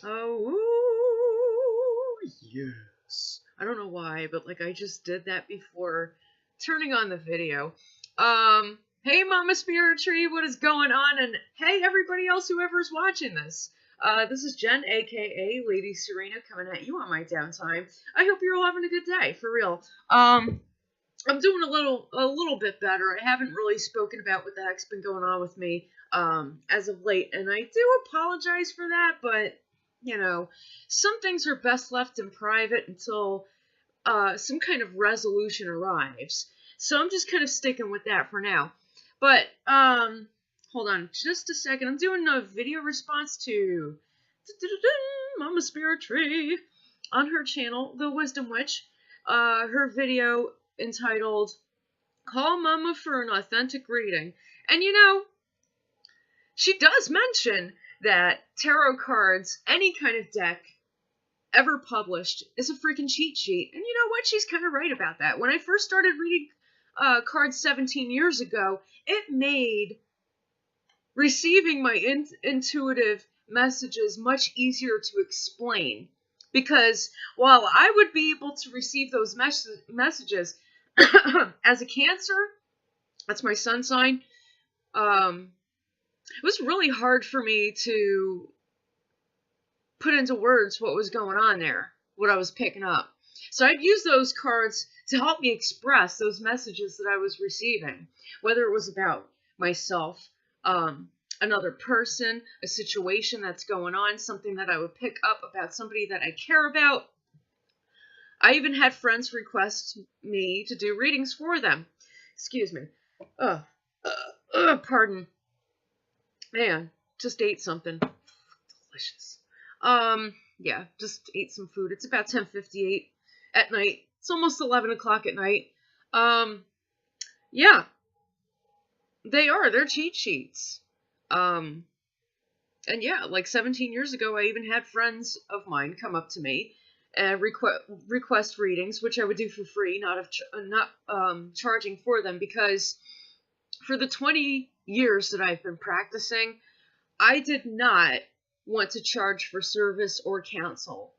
Oh, yes. I don't know why, but like I just did that before turning on the video. Hey Mama Spiritree, what is going on? And hey everybody else, whoever's watching this. This is Jen, aka Lady Serina, coming at you on my downtime. I hope you're all having a good day, for real. I'm doing a little bit better. I haven't really spoken about what the heck's been going on with me as of late, and I do apologize for that, but you know, some things are best left in private until some kind of resolution arrives. So I'm just kind of sticking with that for now. But hold on just a second. I'm doing a video response to Mama Spiritree on her channel, The Wisdom Witch. Her video entitled Call Mama for an Authentic Reading. And you know, she does mention that tarot cards, any kind of deck ever published, is a freaking cheat sheet. And you know what? She's kind of right about that. When I first started reading cards 17 years ago, it made receiving my intuitive messages much easier to explain. Because while I would be able to receive those messages as a Cancer, that's my sun sign, it was really hard for me to put into words what was going on there, what I was picking up. So I'd use those cards to help me express those messages that I was receiving, whether it was about myself, another person, a situation that's going on, something that I would pick up about somebody that I care about. I even had friends request me to do readings for them. Excuse me. Pardon. Man, just ate something delicious. Yeah, just ate some food. It's about 10:58 at night. It's almost 11 o'clock at night. Yeah, they're cheat sheets. And yeah, like 17 years ago, I even had friends of mine come up to me and request readings, which I would do for free, not charging for them, because for the 20 years that I've been practicing, I did not want to charge for service or counsel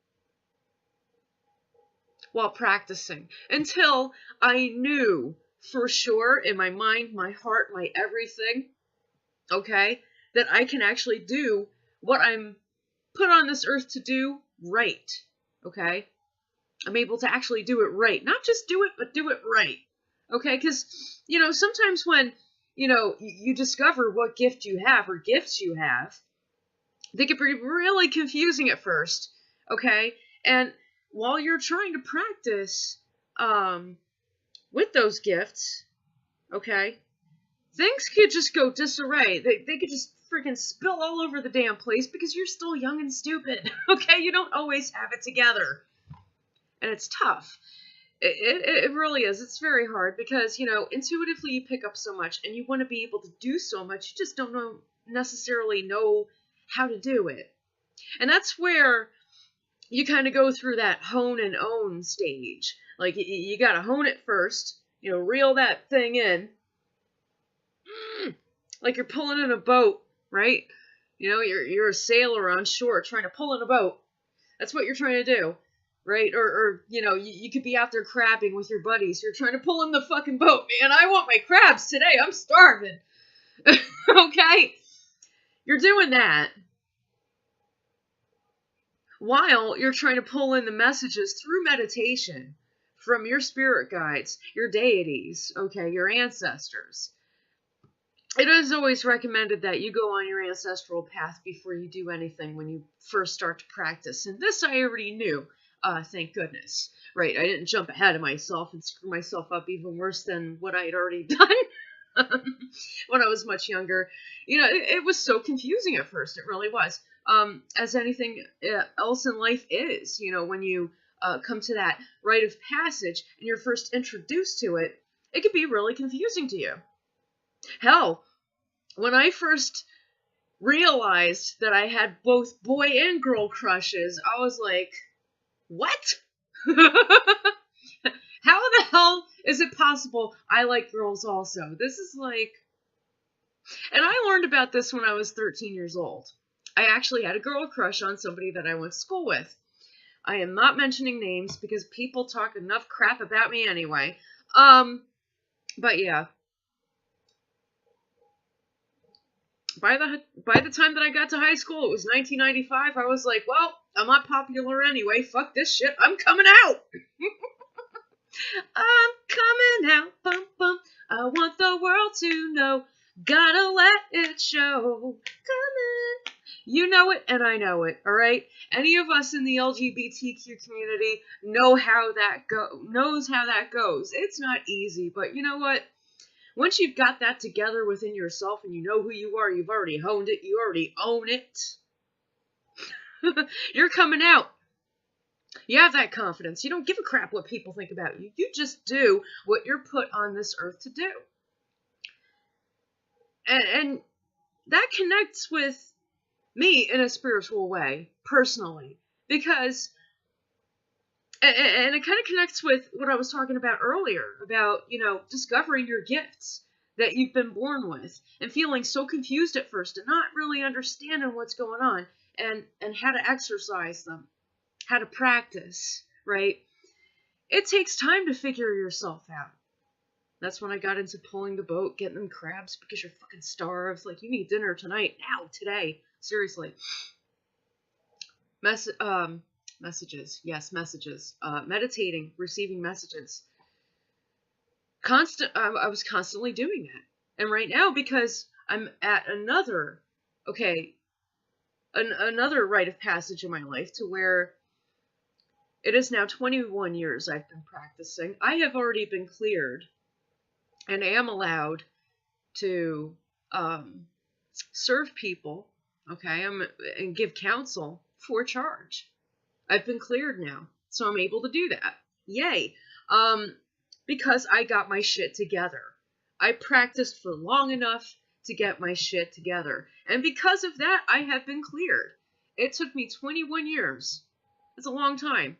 while practicing until I knew for sure in my mind, my heart, my everything, okay, that I can actually do what I'm put on this earth to do right, okay? I'm able to actually do it right. Not just do it, but do it right, okay? Because, you know, sometimes when, you know, you discover what gift you have or gifts you have, they can be really confusing at first, okay? And while you're trying to practice with those gifts, okay, things could just go disarray. They could just freaking spill all over the damn place because you're still young and stupid, okay? You don't always have it together. And it's tough. It really is. It's very hard because, you know, intuitively you pick up so much and you want to be able to do so much. You just don't necessarily know how to do it. And that's where you kind of go through that hone and own stage. Like, you got to hone it first, you know, reel that thing in. Like you're pulling in a boat, right? You know, you're a sailor on shore trying to pull in a boat. That's what you're trying to do. Right? Or you know, you could be out there crabbing with your buddies. You're trying to pull in the fucking boat. Man, I want my crabs today. I'm starving. Okay? You're doing that while you're trying to pull in the messages through meditation from your spirit guides, your deities, okay, your ancestors. It is always recommended that you go on your ancestral path before you do anything when you first start to practice. And this I already knew. Thank goodness. Right, I didn't jump ahead of myself and screw myself up even worse than what I had already done when I was much younger. You know, it was so confusing at first. It really was. As anything else in life is, you know, when you come to that rite of passage and you're first introduced to it, it can be really confusing to you. Hell, when I first realized that I had both boy and girl crushes, I was like, what? How the hell is it possible I like girls also? This is like... And I learned about this when I was 13 years old. I actually had a girl crush on somebody that I went to school with. I am not mentioning names because people talk enough crap about me anyway. But yeah. By the time that I got to high school, it was 1995. I was like, well, I'm not popular anyway. Fuck this shit. I'm coming out. I'm coming out. Bum, bum. I want the world to know. Gotta let it show. Coming. You know it, and I know it. All right. Any of us in the LGBTQ community knows how that goes. It's not easy, but you know what? Once you've got that together within yourself and you know who you are, you've already honed it, you already own it. You're coming out. You have that confidence. You don't give a crap what people think about you. You just do what you're put on this earth to do. And that connects with me in a spiritual way, personally. Because, and it kind of connects with what I was talking about earlier, about, discovering your gifts that you've been born with, and feeling so confused at first, and not really understanding what's going on, and how to exercise them, how to practice, right? It takes time to figure yourself out. That's when I got into pulling the boat, getting them crabs because you're fucking starved. Like, you need dinner tonight, now, today. Seriously. Messages. Yes, messages. Meditating, receiving messages. I was constantly doing that. And right now, because I'm at another rite of passage in my life to where it is now 21 years I've been practicing. I have already been cleared and am allowed to serve people, and give counsel for charge. I've been cleared now, so I'm able to do that. Yay. Because I got my shit together. I practiced for long enough to get my shit together. And because of that, I have been cleared. It took me 21 years. That's a long time.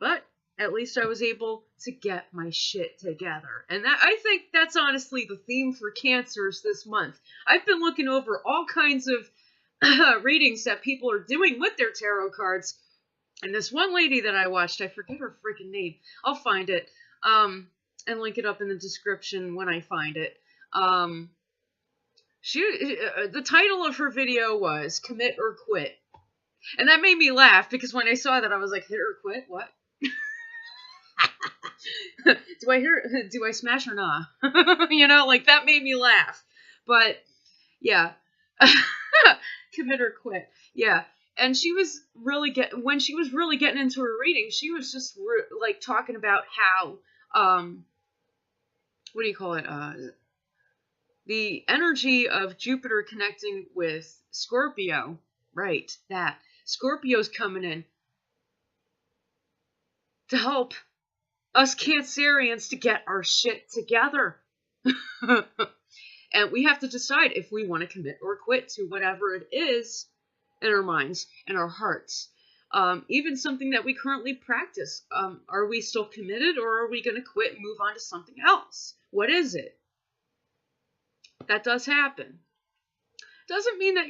But at least I was able to get my shit together. And that, I think that's honestly the theme for Cancers this month. I've been looking over all kinds of readings that people are doing with their tarot cards. And this one lady that I watched, I forget her freaking name. I'll find it. And link it up in the description when I find it. The title of her video was Commit or Quit. And that made me laugh because when I saw that, I was like, hit or quit? What? Do I smash or not? That made me laugh. But yeah. Commit or quit. Yeah. And she was really when she was really getting into her reading, she was just talking about how, what do you call it? The energy of Jupiter connecting with Scorpio. Right. That. Scorpio's coming in to help us Cancerians to get our shit together. And we have to decide if we want to commit or quit to whatever it is in our minds and our hearts. Even something that we currently practice. Are we still committed, or are we going to quit and move on to something else? What is it? That does happen. Doesn't mean that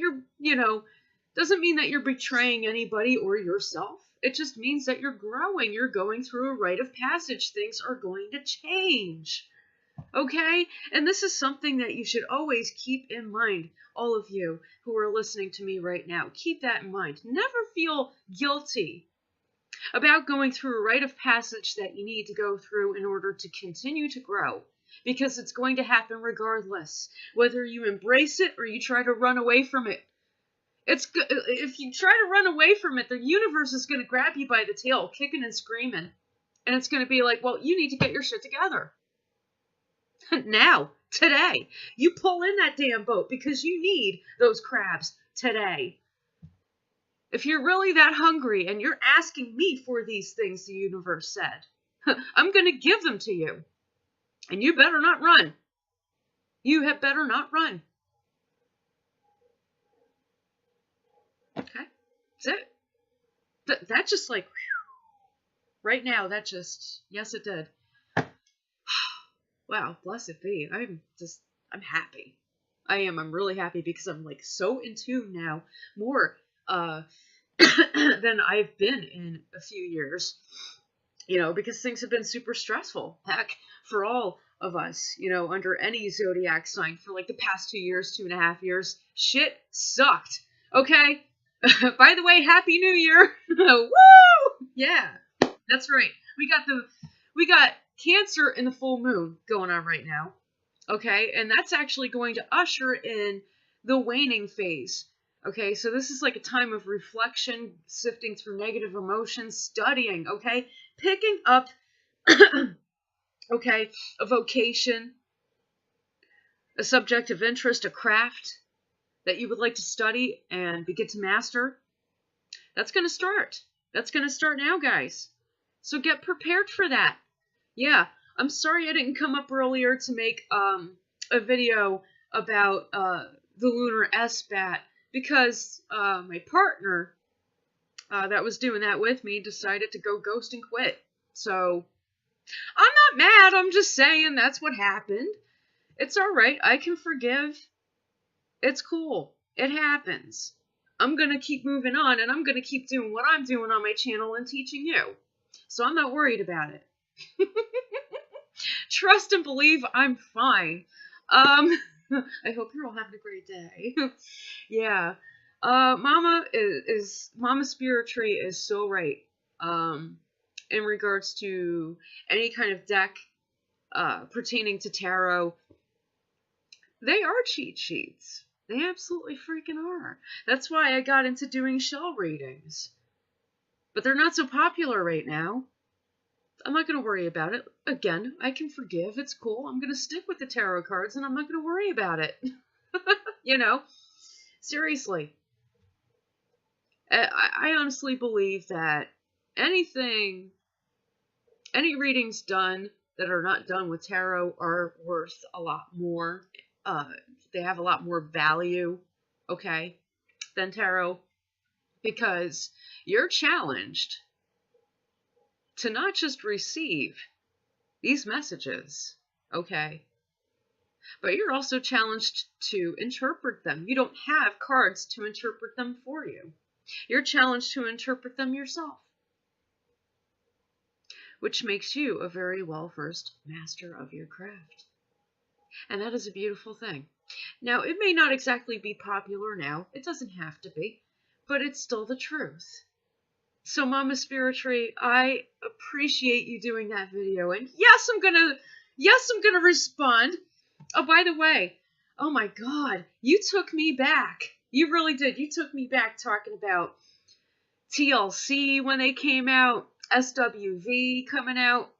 you're betraying anybody or yourself. It just means that you're growing. You're going through a rite of passage. Things are going to change. Okay? And this is something that you should always keep in mind, all of you who are listening to me right now. Keep that in mind. Never feel guilty about going through a rite of passage that you need to go through in order to continue to grow. Because it's going to happen regardless. Whether you embrace it or you try to run away from it. If you try to run away from it, the universe is going to grab you by the tail, kicking and screaming. And it's going to be like, well, you need to get your shit together. Now, today. You pull in that damn boat because you need those crabs today. If you're really that hungry and you're asking me for these things the universe said, I'm going to give them to you. And you better not run. You had better not run. Okay? That's it. That just whew, right now, yes it did. Wow, blessed be. I'm happy. I am. I'm really happy because I'm so in tune now, more than I've been in a few years, you know, because things have been super stressful. Heck, for all of us, you know, under any zodiac sign for like the past 2 years, 2.5 years, shit sucked. Okay? By the way, Happy New Year! Woo! Yeah, that's right. We got Cancer in the full moon going on right now. Okay, and that's actually going to usher in the waning phase. Okay, so this is like a time of reflection, sifting through negative emotions, studying, okay, picking up, okay, a vocation, a subject of interest, a craft that you would like to study and begin to master. That's going to start. That's going to start now, guys. So get prepared for that. Yeah, I'm sorry I didn't come up earlier to make a video about the Lunar Esbat, because my partner that was doing that with me decided to go ghost and quit. So I'm not mad, I'm just saying that's what happened. It's alright, I can forgive. It's cool. It happens. I'm gonna keep moving on, and I'm gonna keep doing what I'm doing on my channel and teaching you. So I'm not worried about it. Trust and believe I'm fine. I hope you're all having a great day. Yeah. Mama Spiritree is so right. In regards to any kind of deck pertaining to tarot, they are cheat sheets. They absolutely freaking are. That's why I got into doing shell readings. But they're not so popular right now. I'm not going to worry about it. Again, I can forgive. It's cool. I'm going to stick with the tarot cards, and I'm not going to worry about it. You know? Seriously. I honestly believe that any readings done that are not done with tarot are worth a lot more. They have a lot more value, okay, than tarot, because you're challenged to not just receive these messages, okay, but you're also challenged to interpret them. You don't have cards to interpret them for you. You're challenged to interpret them yourself, which makes you a very well-versed master of your craft. And that is a beautiful thing. Now, it may not exactly be popular now. It doesn't have to be. But it's still the truth. So, Mama Spiritree, I appreciate you doing that video. And yes, I'm gonna respond. Oh, by the way, oh my God, you took me back. You really did. You took me back talking about TLC when they came out, SWV coming out.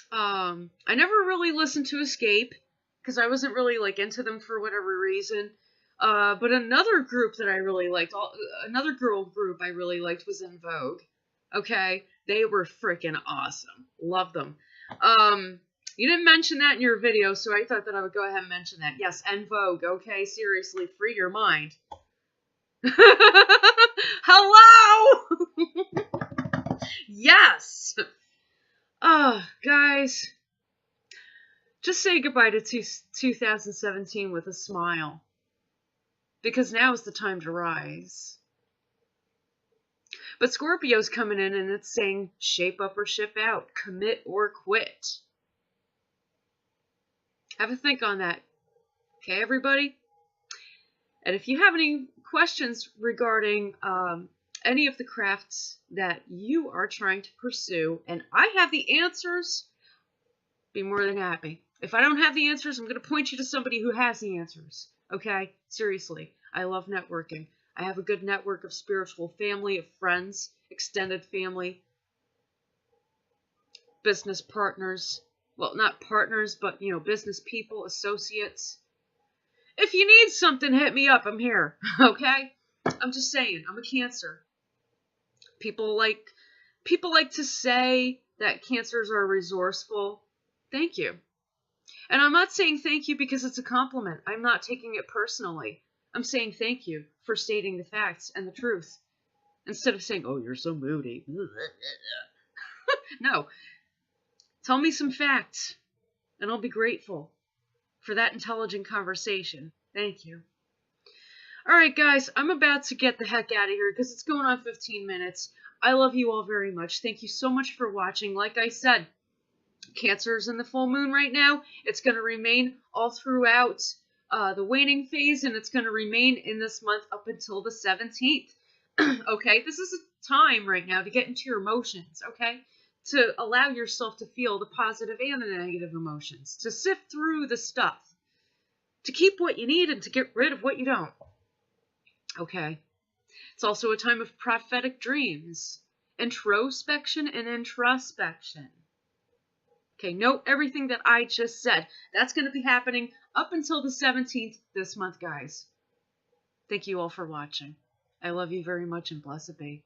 I never really listened to Escape, because I wasn't really, like, into them for whatever reason. But another group that I really liked, another girl group I really liked was En Vogue. Okay? They were freaking awesome. Love them. You didn't mention that in your video, so I thought that I would go ahead and mention that. Yes, En Vogue, okay? Seriously, free your mind. Hello! Yes! Oh, guys. Just say goodbye to 2017 with a smile. Because now is the time to rise. But Scorpio's coming in and it's saying shape up or ship out. Commit or quit. Have a think on that. Okay, everybody? And if you have any questions regarding any of the crafts that you are trying to pursue, and I have the answers, be more than happy. If I don't have the answers, I'm going to point you to somebody who has the answers. Okay? Seriously. I love networking. I have a good network of spiritual family, of friends, extended family, business partners. Well, not partners, but, you know, business people, associates. If you need something, hit me up. I'm here. Okay? I'm just saying. I'm a Cancer. People like to say that Cancers are resourceful. Thank you. And I'm not saying thank you because it's a compliment. I'm not taking it personally. I'm saying thank you for stating the facts and the truth. Instead of saying, oh, you're so moody. No. Tell me some facts, and I'll be grateful for that intelligent conversation. Thank you. Alright, guys, I'm about to get the heck out of here because it's going on 15 minutes. I love you all very much. Thank you so much for watching. Like I said, Cancer is in the full moon right now. It's going to remain all throughout the waning phase, and it's going to remain in this month up until the 17th. Okay, this is a time right now to get into your emotions, okay? To allow yourself to feel the positive and the negative emotions, to sift through the stuff, to keep what you need and to get rid of what you don't. Okay. It's also a time of prophetic dreams, introspection and introspection. Okay, note everything that I just said. That's going to be happening up until the 17th this month, guys. Thank you all for watching. I love you very much, and blessed be.